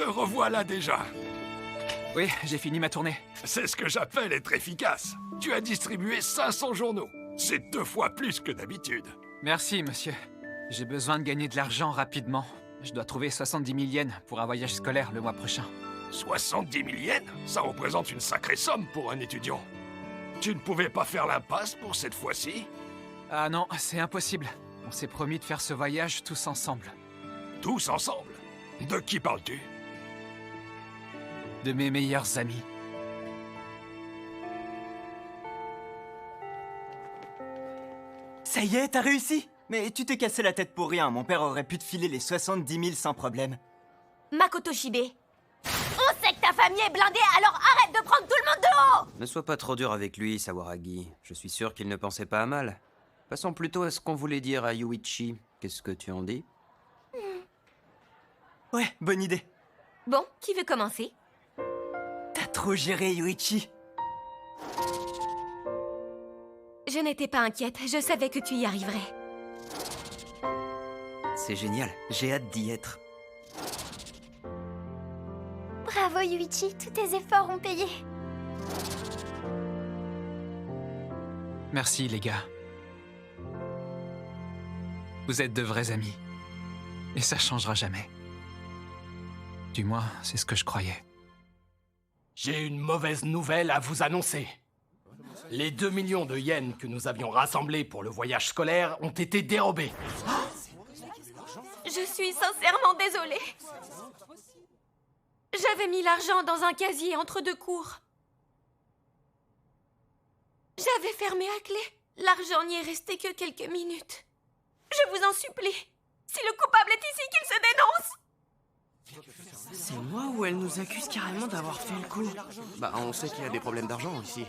Te revoilà déjà. Oui, j'ai fini ma tournée. C'est ce que j'appelle être efficace. Tu as distribué 500 journaux. C'est 2 fois plus que d'habitude. Merci, monsieur. J'ai besoin de gagner de l'argent rapidement. Je dois trouver 70 000 yens pour un voyage scolaire le mois prochain. 70 000 yens? Ça représente une sacrée somme pour un étudiant. Tu ne pouvais pas faire l'impasse pour cette fois-ci? Ah non, c'est impossible. On s'est promis de faire ce voyage tous ensemble. Tous ensemble? De qui parles-tu? De mes meilleurs amis. Ça y est, t'as réussi! Mais tu t'es cassé la tête pour rien, mon père aurait pu te filer les 70 000 sans problème. Makoto Shibe, on sait que ta famille est blindée, alors arrête de prendre tout le monde de haut! Ne sois pas trop dur avec lui, Sawaragi. Je suis sûr qu'il ne pensait pas à mal. Passons plutôt à ce qu'on voulait dire à Yuichi. Qu'est-ce que tu en dis? Ouais, bonne idée. Bon, qui veut commencer? T'as trop géré, Yuichi. Je n'étais pas inquiète, je savais que tu y arriverais. C'est génial, j'ai hâte d'y être. Bravo Yuichi, tous tes efforts ont payé. Merci, les gars. Vous êtes de vrais amis. Et ça changera jamais. Du moins, c'est ce que je croyais. J'ai une mauvaise nouvelle à vous annoncer. Les 2 millions de yens que nous avions rassemblés pour le voyage scolaire ont été dérobés. Je suis sincèrement désolée. J'avais mis l'argent dans un casier entre 2 cours. J'avais fermé à clé. L'argent n'y est resté que quelques minutes. Je vous en supplie. Si le coupable est ici, qu'il se dénonce. C'est moi ou elle nous accuse carrément d'avoir fait le coup? Bah, on sait qu'il y a des problèmes d'argent ici.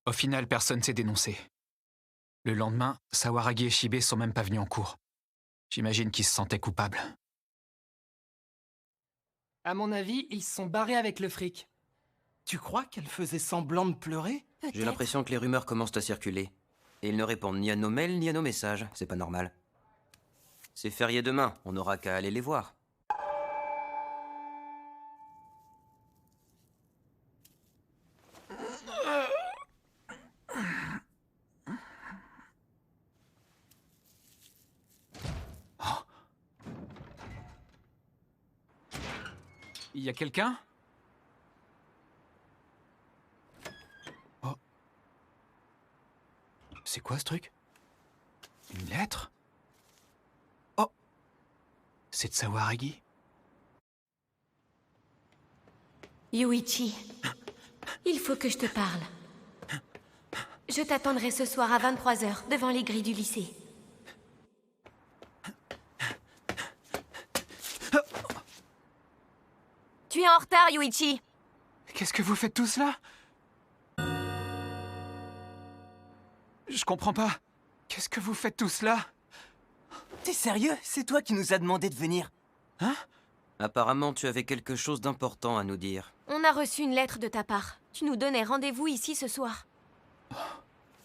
Au final, personne s'est dénoncé. Le lendemain, Sawaragi et Shibe sont même pas venus en cours. J'imagine qu'ils se sentaient coupables. À mon avis, ils se sont barrés avec le fric. Tu crois qu'elle faisait semblant de pleurer? J'ai l'impression que les rumeurs commencent à circuler. Et ils ne répondent ni à nos mails ni à nos messages. C'est pas normal. C'est férié demain, on n'aura qu'à aller les voir. Il y a quelqu'un? Oh. C'est quoi ce truc? Une lettre? Oh! C'est de Sawaragi. Yuichi, il faut que je te parle. Je t'attendrai ce soir à 23h devant les grilles du lycée. Tu es en retard, Yuichi. Qu'est-ce que vous faites tous là? Je comprends pas. Qu'est-ce que vous faites tous là? T'es sérieux? C'est toi qui nous as demandé de venir. Hein? Apparemment, tu avais quelque chose d'important à nous dire. On a reçu une lettre de ta part. Tu nous donnais rendez-vous ici ce soir.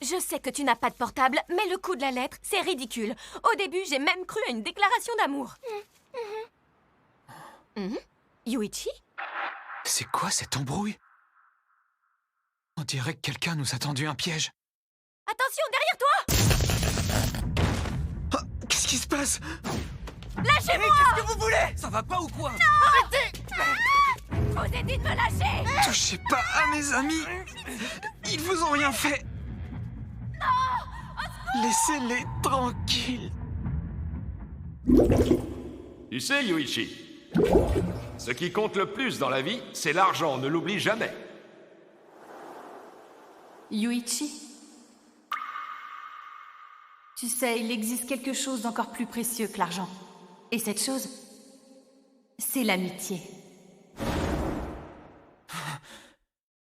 Je sais que tu n'as pas de portable, mais le coup de la lettre, c'est ridicule. Au début, j'ai même cru à une déclaration d'amour. Yuichi? C'est quoi cette embrouille? On dirait que quelqu'un nous a tendu un piège. Attention, derrière toi! Oh, qu'est-ce qui se passe? Lâchez-moi! Qu'est-ce que vous voulez? Ça va pas ou quoi? Arrêtez! Vous avez dit de me lâcher! Touchez pas à mes amis! Ils vous ont rien fait! Non! Laissez-les tranquilles! Tu sais, Yuichi, ce qui compte le plus dans la vie, c'est l'argent, ne l'oublie jamais. Yuichi? Tu sais, il existe quelque chose d'encore plus précieux que l'argent. Et cette chose, c'est l'amitié.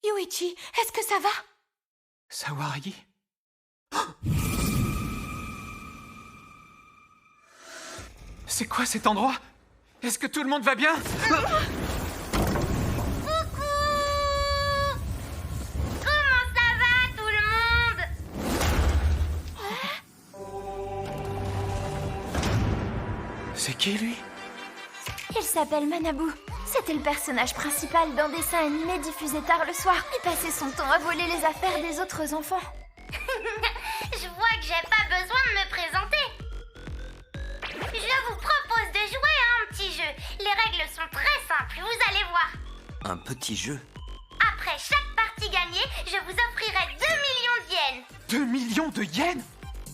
Yuichi, est-ce que ça va? Sawaragi? C'est quoi cet endroit? Est-ce que tout le monde va bien? C'est qui, lui? Il s'appelle Manabu. C'était le personnage principal d'un dessin animé diffusé tard le soir. Il passait son temps à voler les affaires des autres enfants. Je vois que j'ai pas besoin de me présenter. Je vous propose de jouer à un petit jeu. Les règles sont très simples, vous allez voir. Un petit jeu? Après chaque partie gagnée, je vous offrirai 2 millions de yens. 2 millions de yens?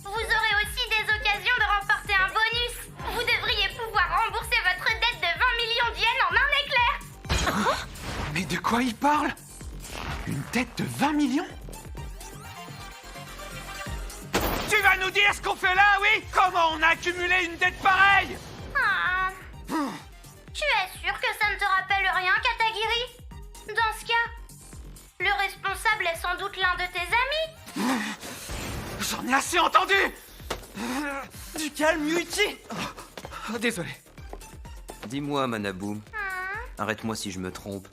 Vous aurez aussi des occasions de remporter un bonus. Vous devriez pouvoir rembourser votre dette de 20 millions de yens en un éclair. Mais de quoi il parle? Une dette de 20 millions? Tu vas nous dire ce qu'on fait là, oui? Comment on a accumulé une dette pareille? Ah. Tu es sûr que ça ne te rappelle rien, Katagiri? Dans ce cas, le responsable est sans doute l'un de tes amis. J'en ai assez entendu! Du calme, Yuichi! Oh, désolé. Dis-moi, Manabu. Arrête-moi si je me trompe.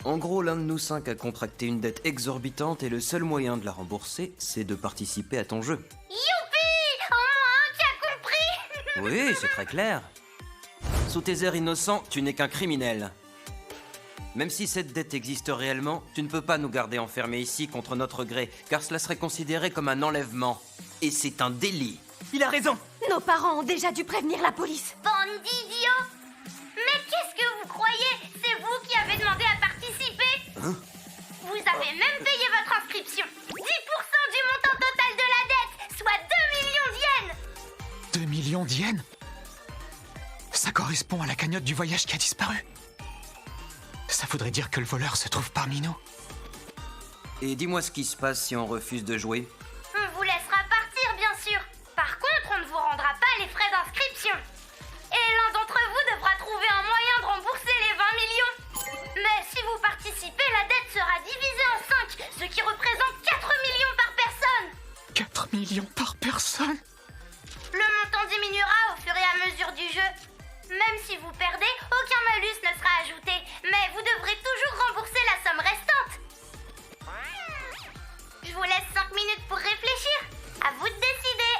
En gros, l'un de nous 5 a contracté une dette exorbitante et le seul moyen de la rembourser, c'est de participer à ton jeu. Youpi! Au moins un qui a compris. Oui, c'est très clair. Sous tes airs innocents, tu n'es qu'un criminel. Même si cette dette existe réellement, tu ne peux pas nous garder enfermés ici contre notre gré, car cela serait considéré comme un enlèvement. Et c'est un délit. Il a raison! Nos parents ont déjà dû prévenir la police. Bande d'idiots! Mais qu'est-ce que vous croyez? C'est vous qui avez demandé à participer. Hein? Vous avez même payé votre inscription. 10% du montant total de la dette, soit 2 millions de yens. 2 millions de yens? Ça correspond à la cagnotte du voyage qui a disparu. Ça voudrait dire que le voleur se trouve parmi nous. Et dis-moi ce qui se passe si on refuse de jouer. On vous laissera partir, bien sûr. Par contre, on ne vous rendra pas les frais d'inscription. Et l'un d'entre vous devra trouver un moyen de rembourser les 20 millions. Mais si vous participez, la dette sera divisée en 5, ce qui représente 4 millions par personne. 4 millions par personne? Le montant diminuera au fur et à mesure du jeu. Même si vous perdez, aucun malus ne sera ajouté. Mais vous devrez toujours rembourser la somme restante. Je vous laisse 5 minutes pour réfléchir. À vous de décider.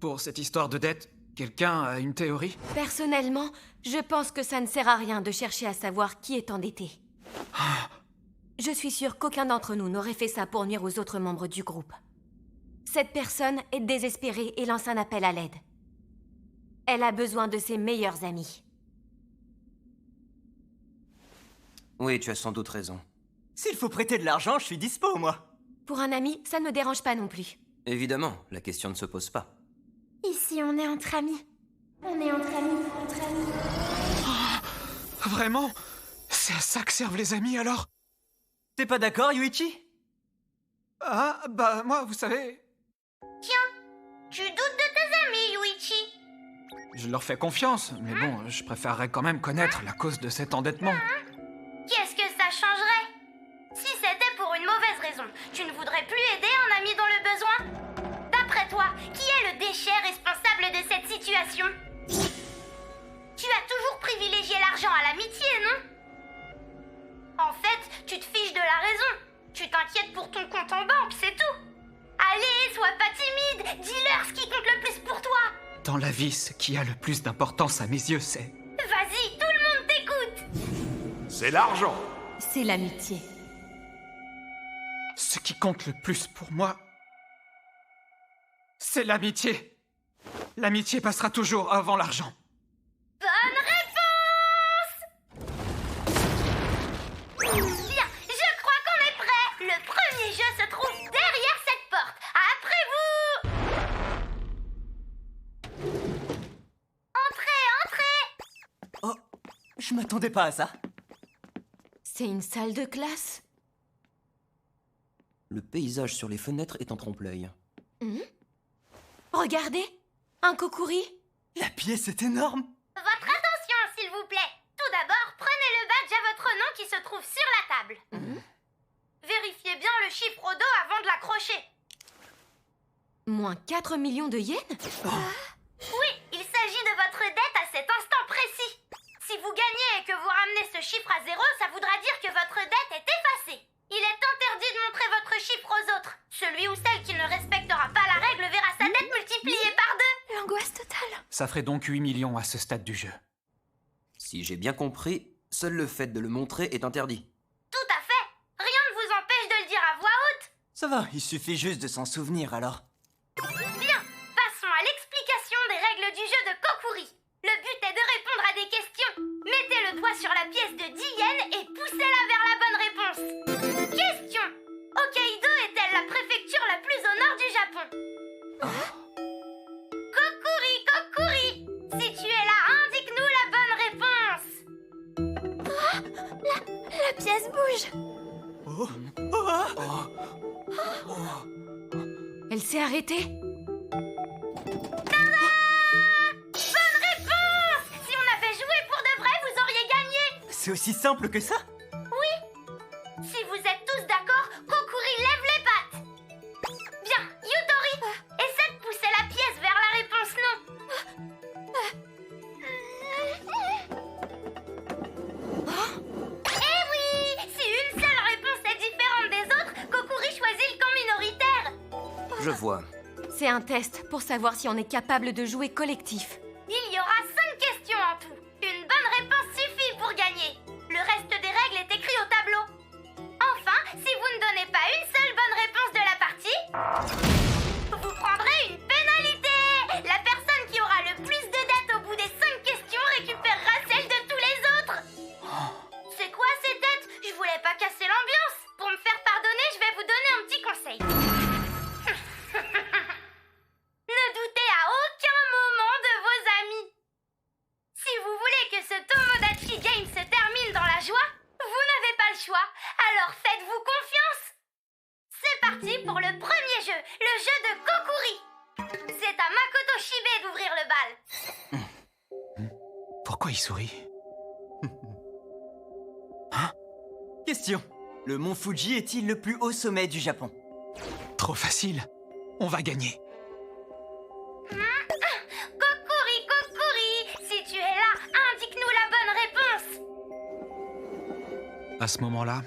Pour cette histoire de dette, quelqu'un a une théorie? Personnellement, je pense que ça ne sert à rien de chercher à savoir qui est endetté. Je suis sûre qu'aucun d'entre nous n'aurait fait ça pour nuire aux autres membres du groupe. Cette personne est désespérée et lance un appel à l'aide. Elle a besoin de ses meilleurs amis. Oui, tu as sans doute raison. S'il faut prêter de l'argent, je suis dispo, moi. Pour un ami, ça ne me dérange pas non plus. Évidemment, la question ne se pose pas. Ici, on est entre amis. On est entre amis, entre amis. Vraiment? C'est à ça que servent les amis, alors? T'es pas d'accord, Yuichi? Ah, bah moi, vous savez... Tiens, tu doutes de tes amis, Yuichi. Je leur fais confiance, mais bon, je préférerais quand même connaître la cause de cet endettement. Qu'est-ce que ça changerait? Si c'était pour une mauvaise raison, tu ne voudrais plus aider un ami dans le besoin? D'après toi, qui est le déchet responsable de cette situation? Tu as toujours privilégié l'argent à l'amitié, non? En fait, tu te fiches de la raison. Tu t'inquiètes pour ton compte en banque, c'est tout. Allez, sois pas timide. Dis-leur ce qui compte le plus pour toi. Dans la vie, ce qui a le plus d'importance à mes yeux, c'est... Vas-y, tout le monde t'écoute. C'est l'argent. C'est l'amitié. Ce qui compte le plus pour moi, c'est l'amitié. L'amitié passera toujours avant l'argent. Bonne réponse. Bien, je crois qu'on est prêt. Le premier jeu se trouve derrière cette porte. Après vous. Entrez, entrez. Oh, je m'attendais pas à ça. C'est une salle de classe? Le paysage sur les fenêtres est en trompe-l'œil. Regardez, un kokuri. La pièce est énorme. Votre attention, s'il vous plaît. Tout d'abord, prenez le badge à votre nom qui se trouve sur la table. Vérifiez bien le chiffre au dos avant de l'accrocher. Moins 4 millions de yens? Oui, il s'agit de votre dette à cet instant précis. Si vous gagnez et que vous ramenez ce chiffre à 0, ça voudra dire que votre dette est Ça ferait donc 8 millions à ce stade du jeu. Si j'ai bien compris, seul le fait de le montrer est interdit. Tout à fait. Rien ne vous empêche de le dire à voix haute. Ça va, il suffit juste de s'en souvenir alors. Bien, passons à l'explication des règles du jeu de Kokuri. Le but est de répondre à des questions. Mettez le doigt sur la pièce de 10 yens et poussez-la vers la bonne réponse. Question. Hokkaido est-elle la préfecture la plus au nord du Japon? Kokuri, Kokuri, si tu es là, indique-nous la bonne réponse. La pièce bouge. Elle s'est arrêtée. Bonne réponse! Si on avait joué pour de vrai, vous auriez gagné. C'est aussi simple que ça? Oui. Si vous êtes tous d'accord, Kokuri lève les pattes. Bien, Yutori, essaie de pousser la pièce vers la réponse non. Eh oui! Si une seule réponse est différente des autres, Kokuri choisit le camp minoritaire. Je vois. C'est un test pour savoir si on est capable de jouer collectif. Il y aura 5 questions en tout. Une bonne réponse suffit pour gagner. Le reste des règles est écrit au tableau. Enfin, si vous ne donnez pas une seule bonne réponse de la partie, vous prendrez une pénalité. La personne qui aura le plus de dettes au bout des 5 questions récupérera celle de tous les autres. C'est quoi ces dettes? Je voulais pas casser l'ambiance. Pour me faire pardonner, je vais vous donner un petit conseil. Ne doutez à aucun moment de vos amis. Si vous voulez que ce Tomodachi Game se termine dans la joie, vous n'avez pas le choix, alors faites-vous confiance. C'est parti pour le premier jeu, le jeu de Kokuri. C'est à Makoto Shibe d'ouvrir le bal. Pourquoi il sourit? Question. Le mont Fuji est-il le plus haut sommet du Japon? Trop facile. On va gagner. Kokuri, Kokuri, si tu es là, indique-nous la bonne réponse. À ce moment-là,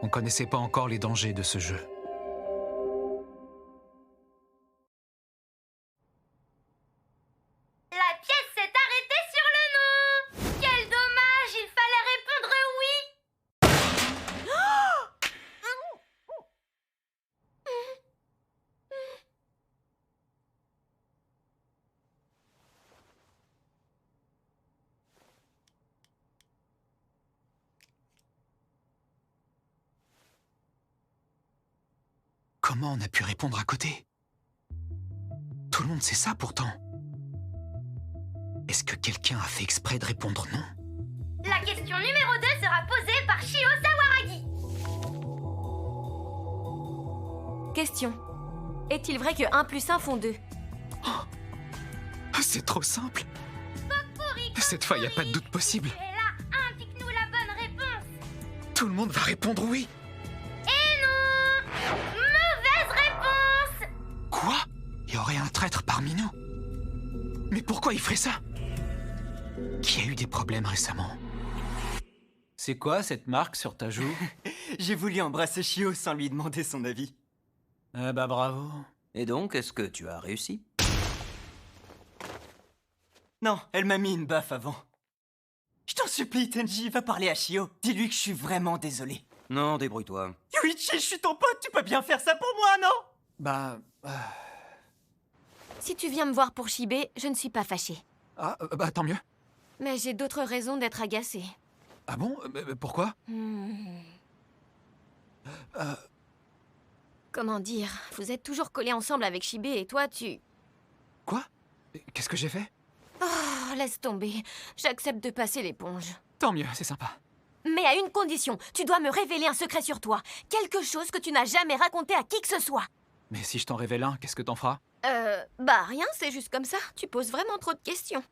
on connaissait pas encore les dangers de ce jeu. La pièce s'est arrêtée sur le nom. Quel dommage, il fallait répondre oui. Comment on a pu répondre à côté? Tout le monde sait ça pourtant. Est-ce que quelqu'un a fait exprès de répondre non? La question numéro 2 sera posée par Shio Sawaragi. Question. Est-il vrai que 1 plus 1 font 2? C'est trop simple. Kokuri, Cette fois, il n'y a pas de doute possible. tu es là, indique-nous la bonne réponse. Tout le monde va répondre oui. Et non! Mauvaise réponse! Quoi? Il y aurait un traître parmi nous? Mais pourquoi il ferait ça? Qui a eu des problèmes récemment? C'est quoi cette marque sur ta joue? J'ai voulu embrasser Shio sans lui demander son avis. Eh bah bravo. Et donc, est-ce que tu as réussi? Non, elle m'a mis une baffe avant. Je t'en supplie, Tenji, va parler à Shio. Dis-lui que je suis vraiment désolé. Non, débrouille-toi. Yuichi, je suis ton pote, tu peux bien faire ça pour moi, non? Bah... Si tu viens me voir pour Shibe, je ne suis pas fâchée. Ah, bah tant mieux. Mais j'ai d'autres raisons d'être agacée. Ah bon? Pourquoi? Comment dire? Vous êtes toujours collés ensemble avec Shibe et toi, tu... Quoi? Qu'est-ce que j'ai fait? Oh, laisse tomber. J'accepte de passer l'éponge. Tant mieux, c'est sympa. Mais à une condition. Tu dois me révéler un secret sur toi. Quelque chose que tu n'as jamais raconté à qui que ce soit. Mais si je t'en révèle un, qu'est-ce que t'en feras? Bah rien, c'est juste comme ça. Tu poses vraiment trop de questions.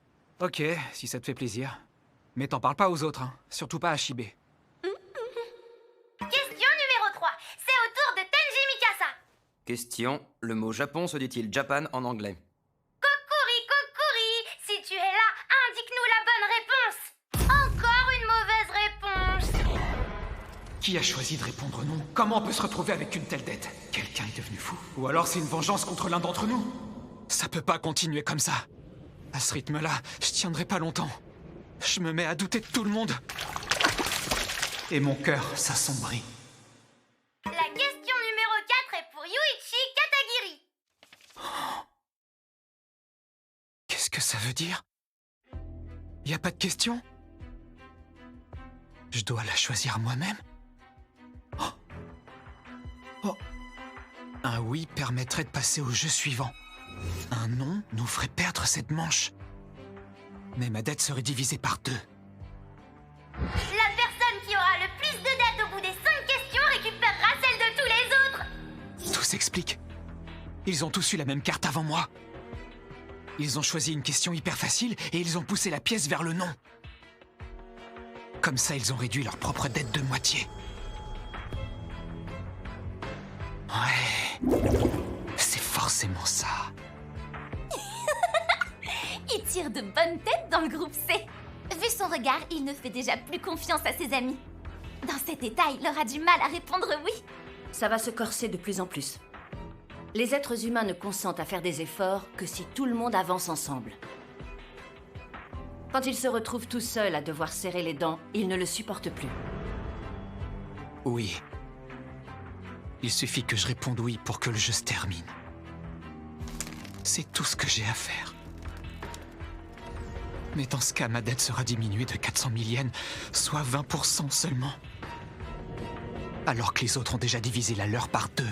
Ok, si ça te fait plaisir. Mais t'en parles pas aux autres, hein. Surtout pas à Shibe. Question numéro 3. C'est au tour de Tenji Mikasa. Question, le mot Japon se dit-il Japan en anglais? Kokuri, Kokuri, si tu es là, indique-nous la bonne réponse. Encore une mauvaise réponse. Qui a choisi de répondre non? Comment on peut se retrouver avec une telle dette? Quelqu'un est devenu fou. Ou alors c'est une vengeance contre l'un d'entre nous? Ça peut pas continuer comme ça. À ce rythme-là, je tiendrai pas longtemps. Je me mets à douter de tout le monde. Et mon cœur s'assombrit. La question numéro 4 est pour Yuichi Katagiri. Qu'est-ce que ça veut dire? Y a pas de question? Je dois la choisir moi-même? Oh. Un oui permettrait de passer au jeu suivant. Un non nous ferait perdre cette manche. Mais ma dette serait divisée par 2. La personne qui aura le plus de dettes au bout des 5 questions récupérera celle de tous les autres. Tout s'explique. Ils ont tous eu la même carte avant moi. Ils ont choisi une question hyper facile et ils ont poussé la pièce vers le non. Comme ça, ils ont réduit leur propre dette de moitié. Ouais. C'est forcément ça. Il tire de bonnes têtes dans le groupe C. Vu son regard, il ne fait déjà plus confiance à ses amis. Dans cet état, il aura du mal à répondre oui. Ça va se corser de plus en plus. Les êtres humains ne consentent à faire des efforts que si tout le monde avance ensemble. Quand ils se retrouvent tout seuls à devoir serrer les dents, ils ne le supportent plus. Oui. Il suffit que je réponde oui pour que le jeu se termine. C'est tout ce que j'ai à faire. Mais dans ce cas, ma dette sera diminuée de 400 000 yens, soit 20% seulement. Alors que les autres ont déjà divisé la leur par 2.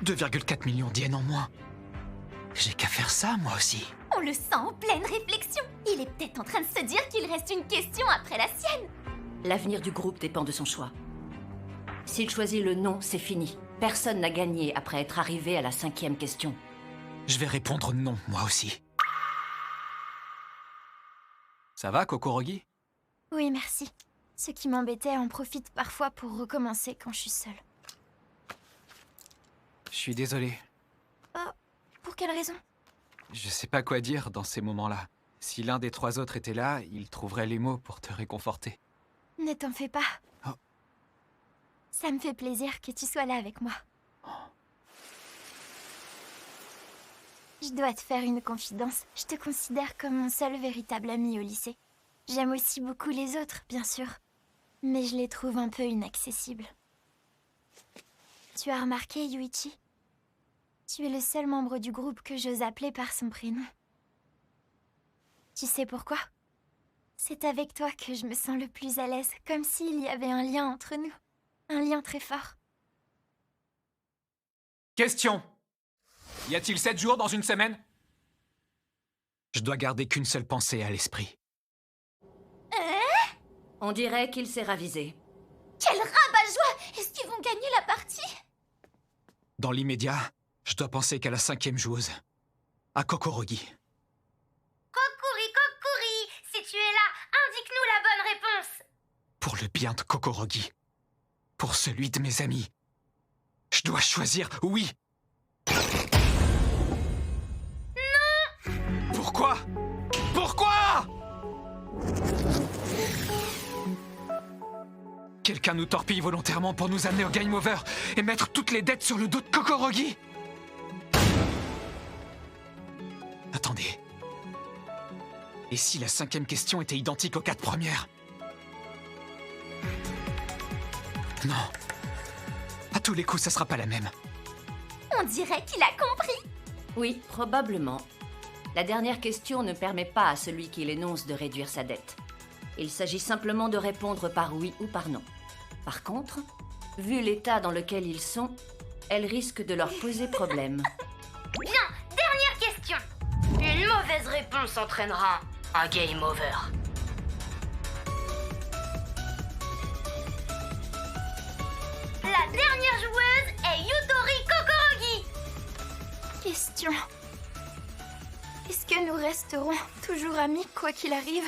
2,4 millions d'yens en moins. J'ai qu'à faire ça, moi aussi. On le sent en pleine réflexion. Il est peut-être en train de se dire qu'il reste une question après la sienne. L'avenir du groupe dépend de son choix. S'il choisit le non, c'est fini. Personne n'a gagné après être arrivé à la 5e question. Je vais répondre non, moi aussi. Ça va, Kokorogi? Oui, merci. Ceux qui m'embêtaient en profitent parfois pour recommencer quand je suis seule. Je suis désolé. Oh, pour quelle raison? Je sais pas quoi dire dans ces moments-là. Si l'un des 3 autres était là, il trouverait les mots pour te réconforter. Ne t'en fais pas. Oh. Ça me fait plaisir que tu sois là avec moi. Je dois te faire une confidence. Je te considère comme mon seul véritable ami au lycée. J'aime aussi beaucoup les autres, bien sûr. Mais je les trouve un peu inaccessibles. Tu as remarqué, Yuichi? Tu es le seul membre du groupe que j'ose appeler par son prénom. Tu sais pourquoi? C'est avec toi que je me sens le plus à l'aise, comme s'il y avait un lien entre nous. Un lien très fort. Question. Y a-t-il 7 jours dans une semaine? Je dois garder qu'une seule pensée à l'esprit. On dirait qu'il s'est ravisé. Quel rabat-joie! Est-ce qu'ils vont gagner la partie? Dans l'immédiat, je dois penser qu'à la 5e joueuse. À Kokorogi. Kokuri, si tu es là, indique-nous la bonne réponse. Pour le bien de Kokorogi. Pour celui de mes amis. Je dois choisir oui. Non! Pourquoi? Pourquoi? Quelqu'un nous torpille volontairement pour nous amener au game over et mettre toutes les dettes sur le dos de Kokorogi? Attendez. Et si la 5e question était identique aux 4 premières? Non. À tous les coups, ça sera pas la même. On dirait qu'il a compris. Oui, probablement. La dernière question ne permet pas à celui qui l'énonce de réduire sa dette. Il s'agit simplement de répondre par oui ou par non. Par contre, vu l'état dans lequel ils sont, elle risque de leur poser problème. Bien, dernière question. Une mauvaise réponse entraînera un game over. La dernière joueuse est Yutori Kokorogi. Question. Est-ce que nous resterons toujours amis quoi qu'il arrive?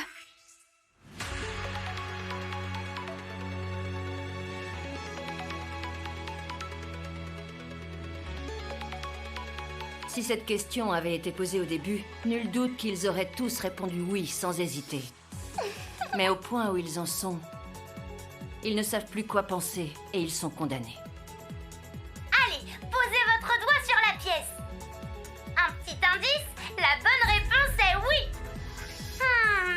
Si cette question avait été posée au début, nul doute qu'ils auraient tous répondu oui sans hésiter. Mais au point où ils en sont, ils ne savent plus quoi penser et ils sont condamnés. Allez, posez votre doigt sur la pièce. Un petit indice, la bonne réponse est oui.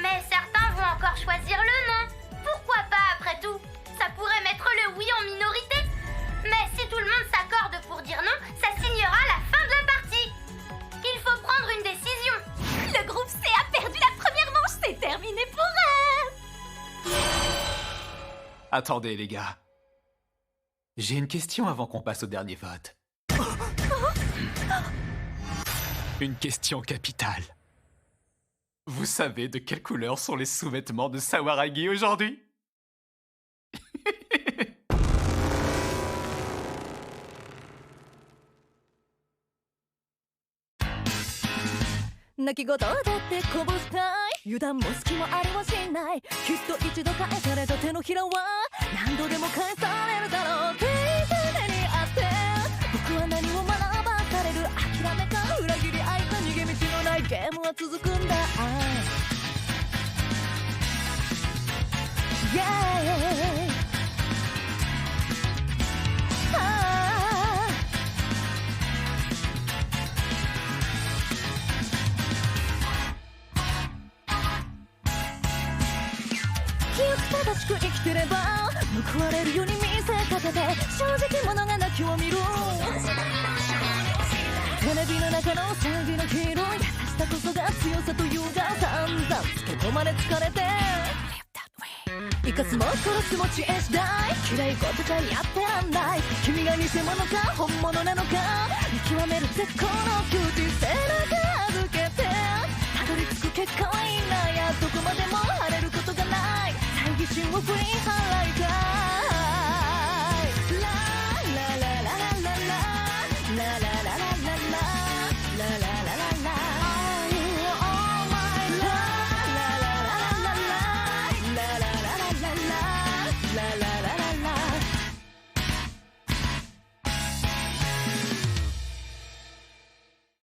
Mais certains vont encore choisir le non. Pourquoi pas après tout? Ça pourrait mettre le oui en minorité. Mais si tout le monde s'accorde pour dire non, ça signera la fin de la partie. Il faut prendre une décision. Le groupe C a perdu la première manche, c'est terminé pour elle. Attendez, les gars. J'ai une question avant qu'on passe au dernier vote. Une question capitale. Vous savez de quelle couleur sont les sous-vêtements de Sawaragi aujourd'hui? 泣き言だってこぼしたい油断も隙もありはしないきっと一度返された手のひらは何度でも返されるだろうって目にあって僕は何を学ばされる諦めか裏切り合いか逃げ道のないゲームは続くんだYeah正しく生きてれば報われるように見せかけて正直者が泣きを見るテレビの中の騒ぎのヒーロー優しさこそが強さというが散々つけ込まれ疲れて生かすも殺すも知恵次第嫌いことじゃやってらんない君が偽物か本物なのか見極める絶好のbeauty背中預けてたどり着く結果はいいな